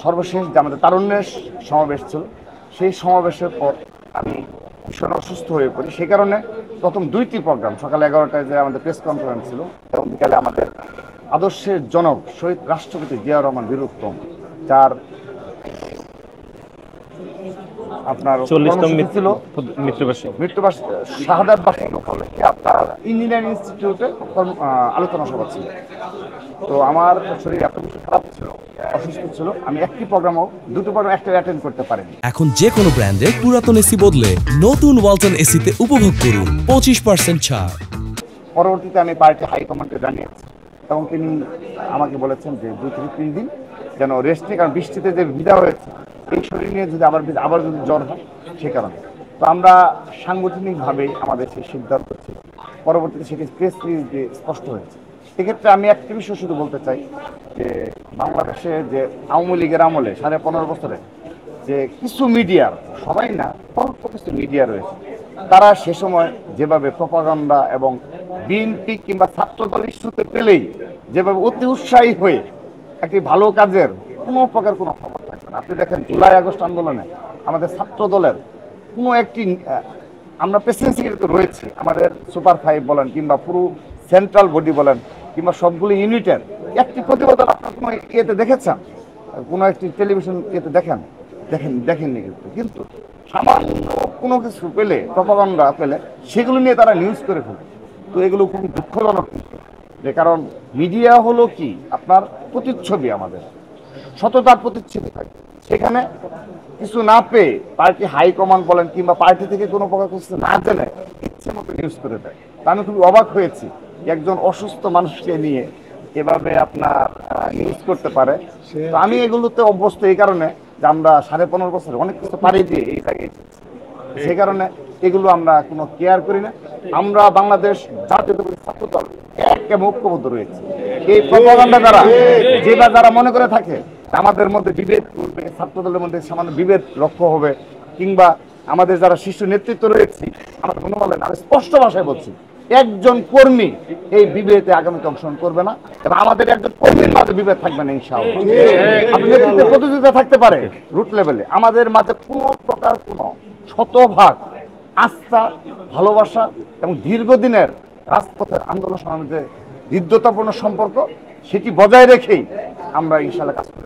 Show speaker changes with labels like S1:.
S1: সর্বশেষ যে আমাদের তারুণ্যের সমাবেশ ছিল, সেই সমাবেশের পর আমি ভীষণ অসুস্থ হয়ে পড়ি। সেই কারণে প্রথম 2টি প্রোগ্রাম, সকালে 11টায় যে আমাদের প্রেস কনফারেন্স ছিল এবং বিকালে আমাদের আদর্শের জনক শহীদ রাষ্ট্রপতি জিয়াউর রহমান বীরুত্তম, যার আপনার
S2: 40তম
S1: ছিল মৃত্যুবার্ষিকী শাহাদাত বার্ষিকী উপলক্ষে আপনার ইঞ্জিনিয়ারিং ইনস্টিটিউটে আলোচনা সভা ছিল। তো আমার শরীর এত বেশি খারাপ ছিল, অসুস্থ ছিল, আমি দুটো প্রোগ্রাম একটা অ্যাটেন্ড করতে পারিনি।
S3: এখন যে কোনো ব্র্যান্ডের পুরাতন এসি বদলে নতুন ওয়ালটন এসিতে উপভোগ করুন 25% ছাড়।
S1: পরবর্তীতে আমি পার্টি হাইকমান্ডকে জানিয়েছি এবং তিনি আমাকে বলেছেন যে 2-3 দিন যেন রেস্ট নিই, কারণ বৃষ্টিতে যে ভিজা হয়েছে এই শরীর নিয়ে যদি আবার যদি জ্বর হয় সে কারণে। তো আমরা সাংগঠনিকভাবে আমাদের সেই সিদ্ধান্ত ছিল, পরবর্তীতে সেটি প্রেস রিলিজে স্পষ্ট হয়েছে। সেক্ষেত্রে আমি একটা বিষয় শুধু বলতে চাই যে বাংলাদেশে যে আওয়ামী লীগের আমলে 15.5 বছরে যে কিছু মিডিয়ার, সবাই না, অল্প কিছু মিডিয়া রয়েছে, তারা সে সময় যেভাবে প্রপাগান্ডা এবং বিএনপি কিংবা ছাত্রদল ইস্যুতে পেলেই যেভাবে অতি উৎসাহী হয়ে একটি ভালো কাজের কোনো প্রকার কোনো খবর থাকবে না। আপনি দেখেন জুলাই আগস্ট আন্দোলনে আমাদের ছাত্র দলের কোনো একটি, আমরা প্রেসিডেন্সি রয়েছে, আমাদের সুপার 5 বলেন কিংবা পুরো সেন্ট্রাল বডি বলেন কিংবা সবগুলো ইউনিটের একটি প্রতিবেদন আপনার কোনো ইয়েতে দেখেছেন, কোনো একটি টেলিভিশন ইয়েতে দেখেননি। কিন্তু সামান্য কোনো কিছু পেলে, প্রপাগান্ডা পেলে, সেগুলো নিয়ে তারা নিউজ করে ফেলে। তো এগুলো খুবই দুঃখজনক, যে কারণ মিডিয়া হলো কি আপনার প্রতিচ্ছবি, আমাদের সততার প্রতিচ্ছবি থাকে। সেখানে কিছু না পেয়ে পার্টি হাইকমান্ড বলেন কিংবা পার্টি থেকে কোনো প্রকার কিছু না জেনে ইচ্ছে মতো নিউজ করে দেয়। তা আমি খুবই অবাক হয়েছি, একজন অসুস্থ মানুষকে নিয়ে এভাবে আপনার নিউজ করতে পারে। তো আমি এগুলোতে অভ্যস্ত এই কারণে যে আমরা 15.5 বছরে অনেক কিছু পাড়ি দিয়ে এই জায়গায়, সেই কারণে এগুলো আমরা কোনো কেয়ার করি না। আমরা বাংলাদেশ জাতীয়তাবাদী ছাত্র দল এক এবং ঐক্যবদ্ধ রয়েছে। এই প্রপাগান্ডা যারা মনে করে থাকে আমাদের মধ্যে বিভেদ করবে, ছাত্র দলের মধ্যে সামান্য বিভেদ লক্ষ্য হবে, কিংবা আমাদের যারা শীর্ষ নেতৃত্ব রয়েছে, আমরা বলেন, আমি স্পষ্ট ভাষায় বলছি, একজন কর্মী এই বিভেদে আগামীতে অংশগ্রহণ করবে না এবং আমাদের একজন কর্মীর মাঝে বিভেদ থাকবে না ইনশাআল্লাহ। আপনি নেতৃত্বে প্রতিযোগিতা থাকতে পারে রুট লেভেলে, আমাদের মাঝে কোনো প্রকার কোনো শতভাগ আস্থা, ভালোবাসা এবং দীর্ঘদিনের রাজপথের আন্দোলন সংগ্রামের যে হৃদ্যতাপূর্ণ সম্পর্ক, সেটি বজায় রেখেই আমরা ইনশাআল্লাহ কাজ করি।